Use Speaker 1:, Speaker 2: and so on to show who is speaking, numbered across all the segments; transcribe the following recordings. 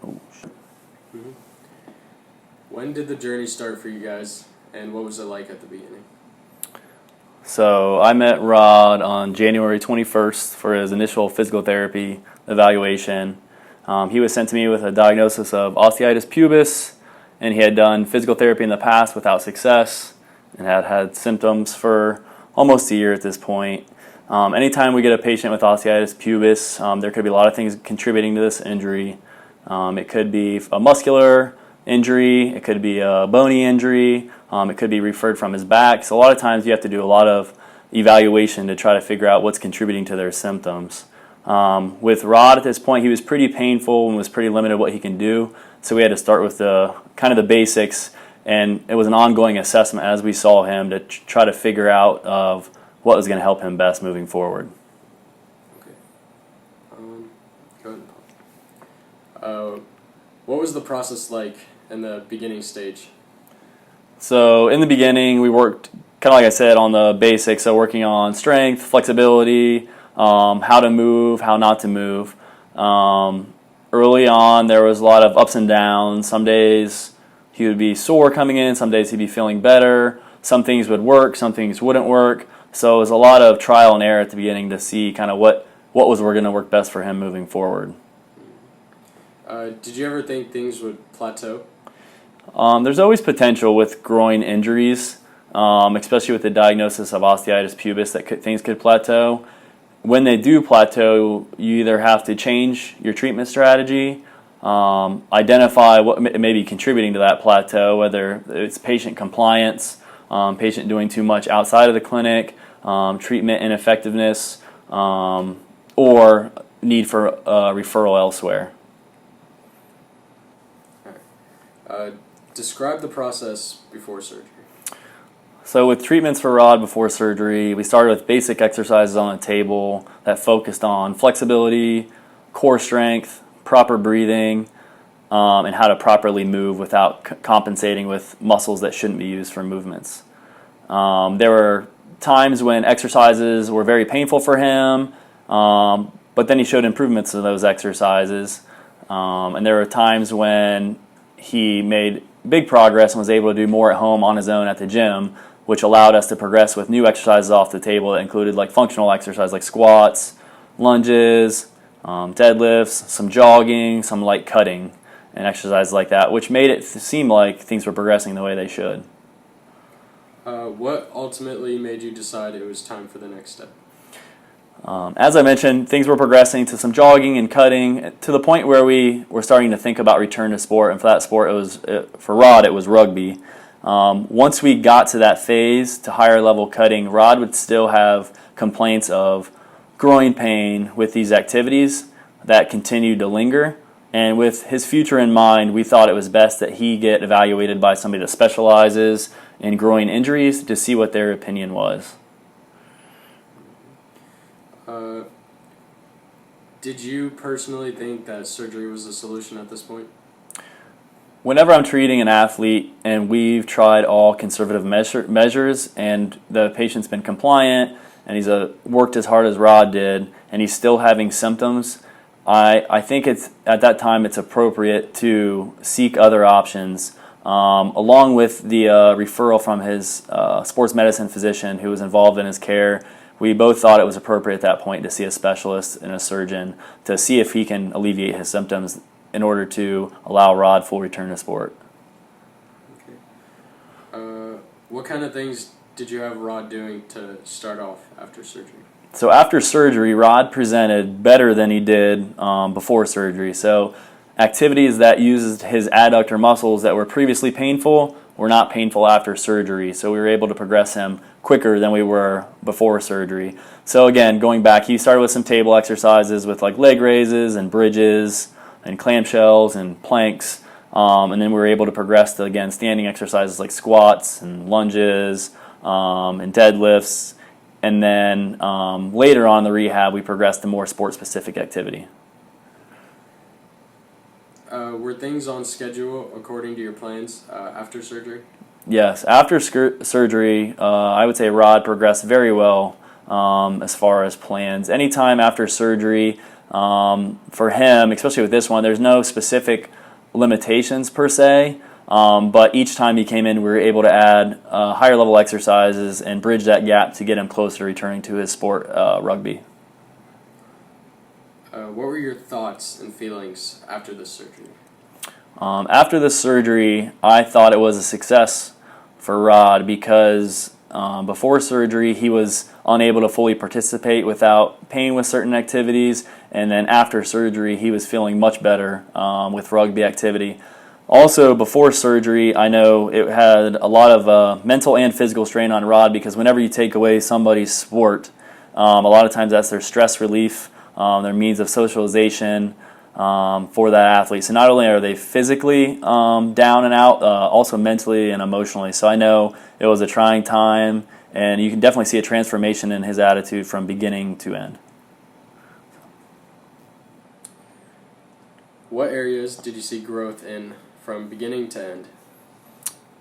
Speaker 1: Mhm. When did the journey start for you guys, and what was it like at the beginning?
Speaker 2: So I met Rod on January 21st for his initial physical therapy evaluation. He was sent to me with a diagnosis of osteitis pubis, and he had done physical therapy in the past without success and had had symptoms for almost a year at this point. Anytime we get a patient with osteitis pubis, there could be a lot of things contributing to this injury. It could be a muscular injury, it could be a bony injury, it could be referred from his back. So a lot of times you have to do a lot of evaluation to try to figure out what's contributing to their symptoms. With Rod at this point, he was pretty painful and was pretty limited what he can do. So we had to start with the kind of the basics, and it was an ongoing assessment as we saw him to try to figure out of what was going to help him best moving forward.
Speaker 1: Okay. Go ahead. What was the process like in the beginning stage?
Speaker 2: So in the beginning, we worked, kind of like I said, on the basics, so working on strength, flexibility, how to move, how not to move. Early on, there was a lot of ups and downs. Some days he would be sore coming in, some days he'd be feeling better. Some things would work, some things wouldn't work. So it was a lot of trial and error at the beginning to see kind of what was going to work best for him moving forward.
Speaker 1: Did you ever think things would plateau?
Speaker 2: There's always potential with groin injuries, especially with the diagnosis of osteitis pubis, that things could plateau. When they do plateau, you either have to change your treatment strategy, identify what may be contributing to that plateau, whether it's patient compliance, patient doing too much outside of the clinic, treatment ineffectiveness, or need for referral elsewhere.
Speaker 1: Describe the process before surgery.
Speaker 2: So with treatments for Rod before surgery, we started with basic exercises on a table that focused on flexibility, core strength, proper breathing, and how to properly move without compensating with muscles that shouldn't be used for movements. There were times when exercises were very painful for him, but then he showed improvements in those exercises. And there were times when he made big progress and was able to do more at home on his own at the gym, which allowed us to progress with new exercises off the table that included like functional exercise like squats, lunges, deadlifts, some jogging, some light cutting, and exercises like that, which made it seem like things were progressing the way they should.
Speaker 1: What ultimately made you decide it was time for the next step?
Speaker 2: As I mentioned, things were progressing to some jogging and cutting to the point where we were starting to think about return to sport. And for that sport, for Rod, it was rugby. Once we got to that phase, to higher level cutting, Rod would still have complaints of groin pain with these activities that continued to linger. And with his future in mind, we thought it was best that he get evaluated by somebody that specializes in groin injuries to see what their opinion was.
Speaker 1: Did you personally think that surgery was the solution at this point?
Speaker 2: Whenever I'm treating an athlete and we've tried all conservative measures and the patient's been compliant and he's worked as hard as Rod did and he's still having symptoms, I think at that time it's appropriate to seek other options, along with the referral from his sports medicine physician who was involved in his care. We both thought it was appropriate at that point to see a specialist and a surgeon to see if he can alleviate his symptoms in order to allow Rod full return to sport.
Speaker 1: Okay. What kind of things did you have Rod doing to start off after surgery?
Speaker 2: So after surgery, Rod presented better than he did before surgery. So activities that used his adductor muscles that were previously painful were not painful after surgery. So we were able to progress him quicker than we were before surgery. So again, going back, he started with some table exercises with like leg raises and bridges and clamshells and planks. And then we were able to progress to, again, standing exercises like squats and lunges and deadlifts. And then later on in the rehab, we progressed to more sport-specific activity.
Speaker 1: Were things on schedule according to your plans after surgery?
Speaker 2: Yes, after surgery, I would say Rod progressed very well as far as plans. Anytime after surgery, For him, especially with this one, there's no specific limitations per se, but each time he came in, we were able to add higher level exercises and bridge that gap to get him closer to returning to his sport, rugby.
Speaker 1: What were your thoughts and feelings after this surgery?
Speaker 2: After the surgery, I thought it was a success for Rod because before surgery, he was unable to fully participate without pain with certain activities, and then after surgery, he was feeling much better with rugby activity. Also, before surgery, I know it had a lot of mental and physical strain on Rod because whenever you take away somebody's sport, a lot of times that's their stress relief, their means of socialization, for that athlete. So not only are they physically down and out, also mentally and emotionally. So I know it was a trying time, and you can definitely see a transformation in his attitude from beginning to end.
Speaker 1: What areas did you see growth in from beginning to end?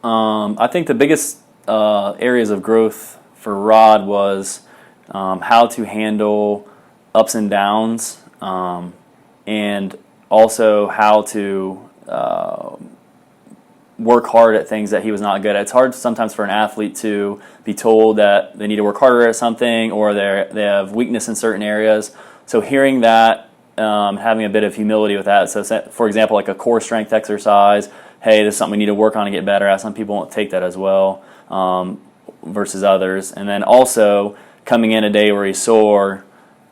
Speaker 2: I think the biggest areas of growth for Rod was how to handle ups and downs, and also how to work hard at things that he was not good at. It's hard sometimes for an athlete to be told that they need to work harder at something or they have weakness in certain areas. So hearing that, having a bit of humility with that. So for example, like a core strength exercise, hey, this is something we need to work on and get better at. Some people won't take that as well versus others. And then also coming in a day where he's sore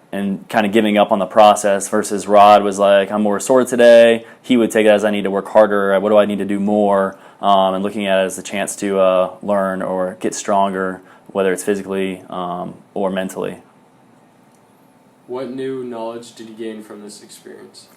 Speaker 2: and kind of giving up on the process versus Rod was like, I'm more sore today. He would take it as I need to work harder. What do I need to do more? And looking at it as a chance to learn or get stronger, whether it's physically or mentally.
Speaker 1: What new knowledge did you gain from this experience?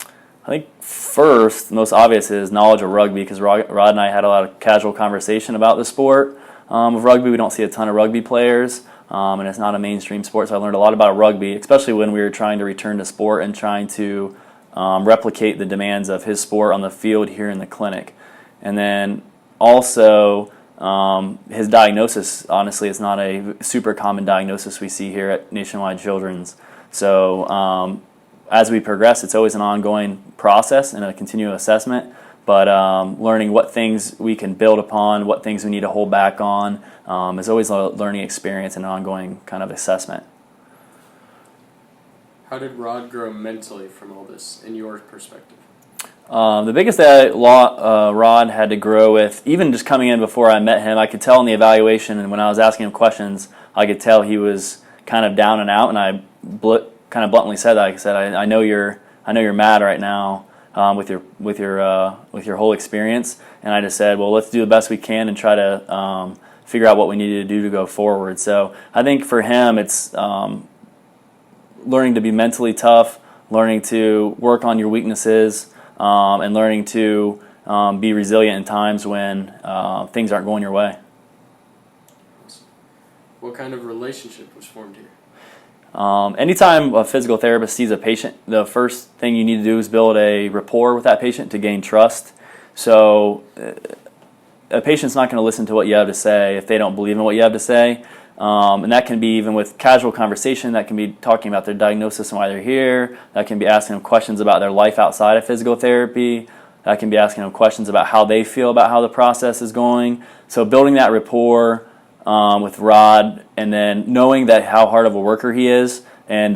Speaker 2: I think first, the most obvious is knowledge of rugby because Rod and I had a lot of casual conversation about the sport of rugby. We don't see a ton of rugby players. And it's not a mainstream sport, so I learned a lot about rugby, especially when we were trying to return to sport and trying to replicate the demands of his sport on the field here in the clinic. And then also his diagnosis, honestly, it's not a super common diagnosis we see here at Nationwide Children's. So as we progress, it's always an ongoing process and a continual assessment, but learning what things we can build upon, what things we need to hold back on, is always a learning experience and an ongoing kind of assessment.
Speaker 1: How did Rod grow mentally from all this, in your perspective?
Speaker 2: The biggest that Rod had to grow with, even just coming in before I met him, I could tell in the evaluation, and when I was asking him questions, I could tell he was kind of down and out, and I kind of bluntly said that. I said, I know you're mad right now with your whole experience, and I just said, well, let's do the best we can and try to figure out what we need to do to go forward. So I think for him, it's learning to be mentally tough, learning to work on your weaknesses, and learning to be resilient in times when things aren't going your way.
Speaker 1: What kind of relationship was formed here?
Speaker 2: Anytime a physical therapist sees a patient, the first thing you need to do is build a rapport with that patient to gain trust. So a patient's not going to listen to what you have to say if they don't believe in what you have to say. And that can be even with casual conversation. That can be talking about their diagnosis and why they're here. That can be asking them questions about their life outside of physical therapy. That can be asking them questions about how they feel about how the process is going. So building that rapport with Rod, and then knowing that how hard of a worker he is, and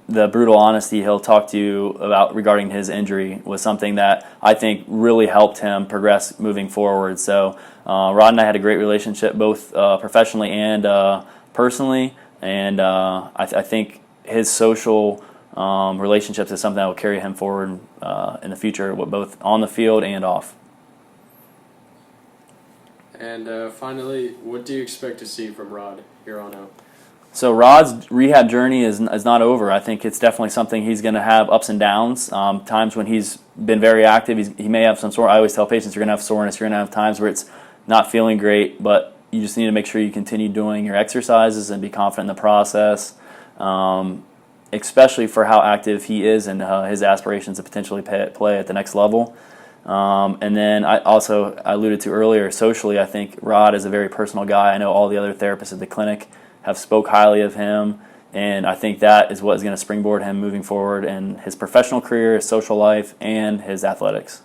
Speaker 2: the brutal honesty he'll talk to you about regarding his injury was something that I think really helped him progress moving forward. So Rod and I had a great relationship, both professionally and personally, and I think his social relationships is something that will carry him forward in the future, both on the field and off.
Speaker 1: And finally, what do you expect to see from Rod here on out?
Speaker 2: So Rod's rehab journey is not over. I think it's definitely something he's going to have ups and downs. Times when he's been very active, he may have some sore. I always tell patients you're going to have soreness. You're going to have times where it's not feeling great, but you just need to make sure you continue doing your exercises and be confident in the process, especially for how active he is and his aspirations to potentially play at the next level. And then I alluded to earlier, socially, I think Rod is a very personal guy. I know all the other therapists at the clinic have spoke highly of him, And I think that is what is going to springboard him moving forward in his professional career, his social life, and his athletics.